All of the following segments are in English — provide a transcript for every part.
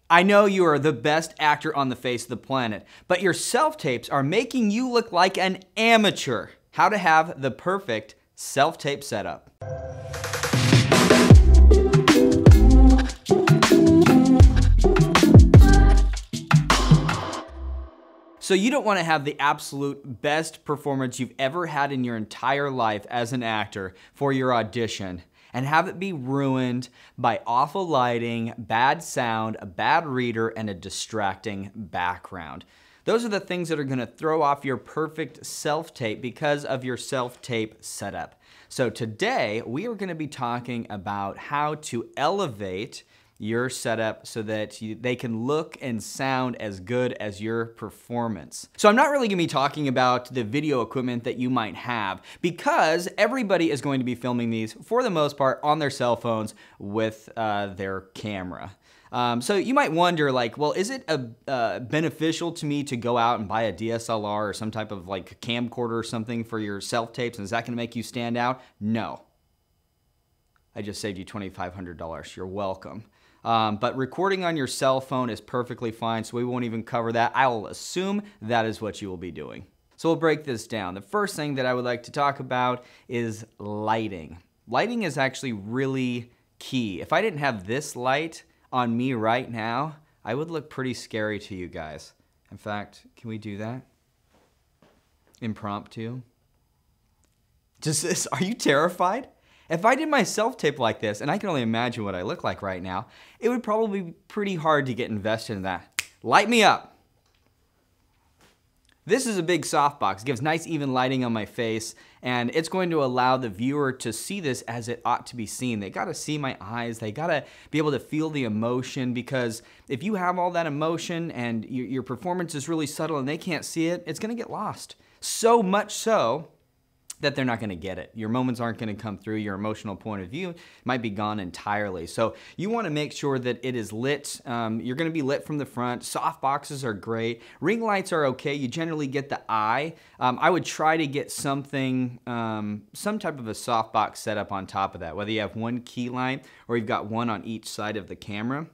I know you are the best actor on the face of the planet, but your self-tapes are making you look like an amateur. How to have the perfect self-tape setup. So you don't want to have the absolute best performance you've ever had in your entire life as an actor for your audition and have it be ruined by awful lighting, bad sound, a bad reader, and a distracting background. Those are the things that are going to throw off your perfect self-tape because of your self-tape setup. So today we are going to be talking about how to elevate your setup so that they can look and sound as good as your performance. So I'm not really gonna be talking about the video equipment that you might have because everybody is going to be filming these for the most part on their cell phones with their camera. So you might wonder like, well, is it beneficial to me to go out and buy a DSLR or some type of like camcorder or something for your self-tapes, and is that gonna make you stand out? No. I just saved you $2,500, you're welcome. But recording on your cell phone is perfectly fine, so we won't even cover that. I will assume that is what you will be doing. So we'll break this down. The first thing that I would like to talk about is lighting. Lighting is actually really key. If I didn't have this light on me right now, I would look pretty scary to you guys. In fact, can we do that? Impromptu. Just this, are you terrified? If I did my self-tape like this, and I can only imagine what I look like right now, it would probably be pretty hard to get invested in that. Light me up. This is a big softbox. It gives nice even lighting on my face, and it's going to allow the viewer to see this as it ought to be seen. They gotta see my eyes. They gotta be able to feel the emotion, because if you have all that emotion and your performance is really subtle and they can't see it, it's gonna get lost. So much so that they're not gonna get it. Your moments aren't gonna come through. Your emotional point of view might be gone entirely. So you wanna make sure that it is lit. You're gonna be lit from the front. Soft boxes are great. Ring lights are okay. You generally get the eye. I would try to get something, some type of a softbox setup on top of that, whether you have one key light or you've got one on each side of the camera.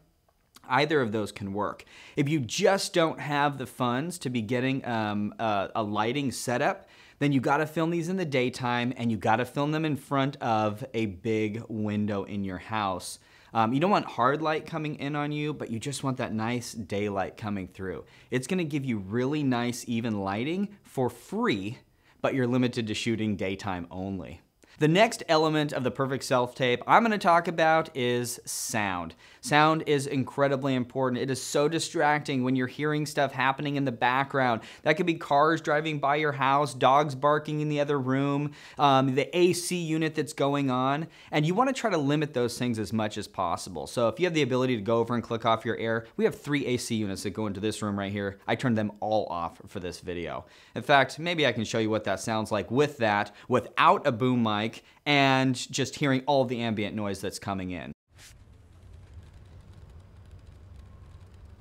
Either of those can work. If you just don't have the funds to be getting a lighting setup, then you gotta film these in the daytime, and you gotta film them in front of a big window in your house. You don't want hard light coming in on you, but you just want that nice daylight coming through. It's gonna give you really nice even lighting for free, but you're limited to shooting daytime only. The next element of the perfect self-tape I'm gonna talk about is sound. Sound is incredibly important. It is so distracting when you're hearing stuff happening in the background. That could be cars driving by your house, dogs barking in the other room, the AC unit that's going on, and you wanna try to limit those things as much as possible. So if you have the ability to go over and click off your air, we have 3 AC units that go into this room right here. I turned them all off for this video. In fact, maybe I can show you what that sounds like with that, without a boom mic, and just hearing all the ambient noise that's coming in.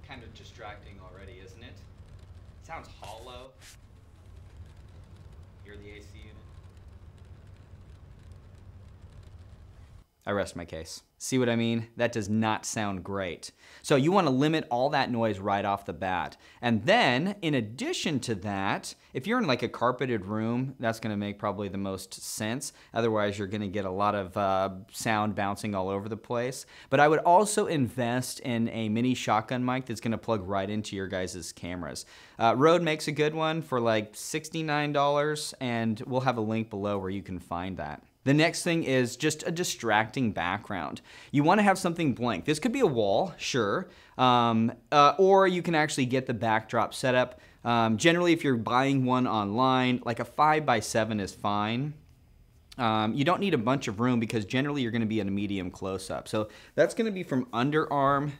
Kind of distracting already, isn't it? Sounds hollow. Hear the AC unit? I rest my case. See what I mean? That does not sound great. So you want to limit all that noise right off the bat. And then, in addition to that, if you're in like a carpeted room, that's going to make probably the most sense. Otherwise, you're going to get a lot of sound bouncing all over the place. But I would also invest in a mini shotgun mic that's going to plug right into your guys' cameras. Rode makes a good one for like $69, and we'll have a link below where you can find that. The next thing is just a distracting background. You want to have something blank. This could be a wall, sure, or you can actually get the backdrop set up. Generally, if you're buying one online, like a 5x7 is fine. You don't need a bunch of room because generally you're going to be in a medium close-up. So that's going to be from underarm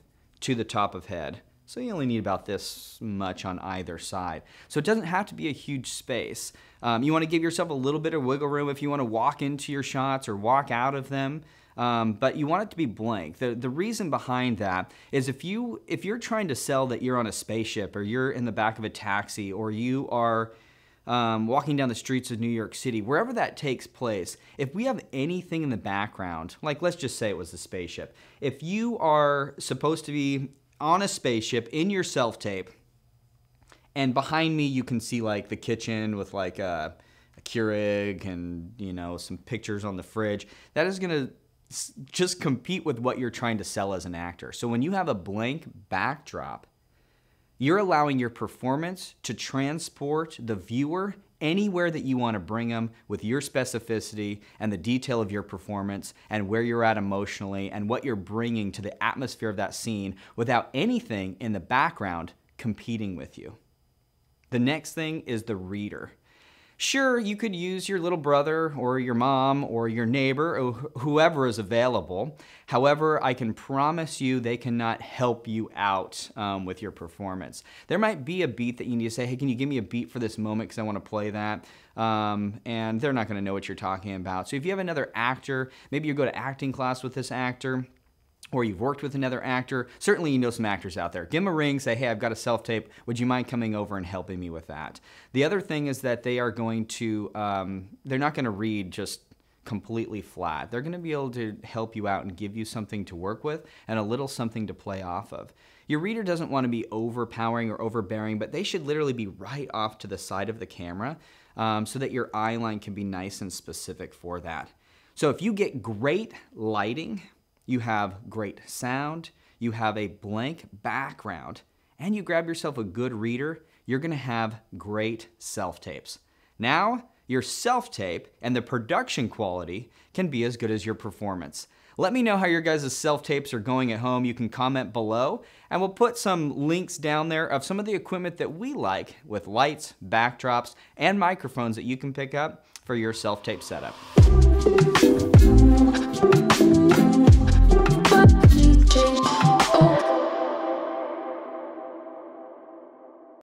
to the top of head. So you only need about this much on either side. So it doesn't have to be a huge space. You want to give yourself a little bit of wiggle room if you want to walk into your shots or walk out of them. But you want it to be blank. The reason behind that is if you're trying to sell that you're on a spaceship, or you're in the back of a taxi, or you are walking down the streets of New York City, wherever that takes place, if we have anything in the background, like let's just say it was the spaceship, if you are supposed to be on a spaceship in your self-tape, and behind me you can see like the kitchen with like a Keurig and, you know, some pictures on the fridge. That is gonna just compete with what you're trying to sell as an actor. So when you have a blank backdrop, you're allowing your performance to transport the viewer anywhere that you want to bring them with your specificity and the detail of your performance and where you're at emotionally and what you're bringing to the atmosphere of that scene without anything in the background competing with you. The next thing is the reader. Sure, you could use your little brother or your mom or your neighbor or whoever is available. However, I can promise you they cannot help you out with your performance. There might be a beat that you need to say, hey, can you give me a beat for this moment because I want to play that? And they're not going to know what you're talking about. So if you have another actor, maybe you go to acting class with this actor, or you've worked with another actor, certainly you know some actors out there. Give them a ring, say, hey, I've got a self-tape. Would you mind coming over and helping me with that? The other thing is that they are going to, they're not going to read just completely flat. They're going to be able to help you out and give you something to work with and a little something to play off of. Your reader doesn't want to be overpowering or overbearing, but they should literally be right off to the side of the camera so that your eye line can be nice and specific for that. So if you get great lighting, you have great sound, you have a blank background, and you grab yourself a good reader, you're gonna have great self-tapes. Now, your self-tape and the production quality can be as good as your performance. Let me know how your guys' self-tapes are going at home. You can comment below, and we'll put some links down there of some of the equipment that we like with lights, backdrops, and microphones that you can pick up for your self-tape setup.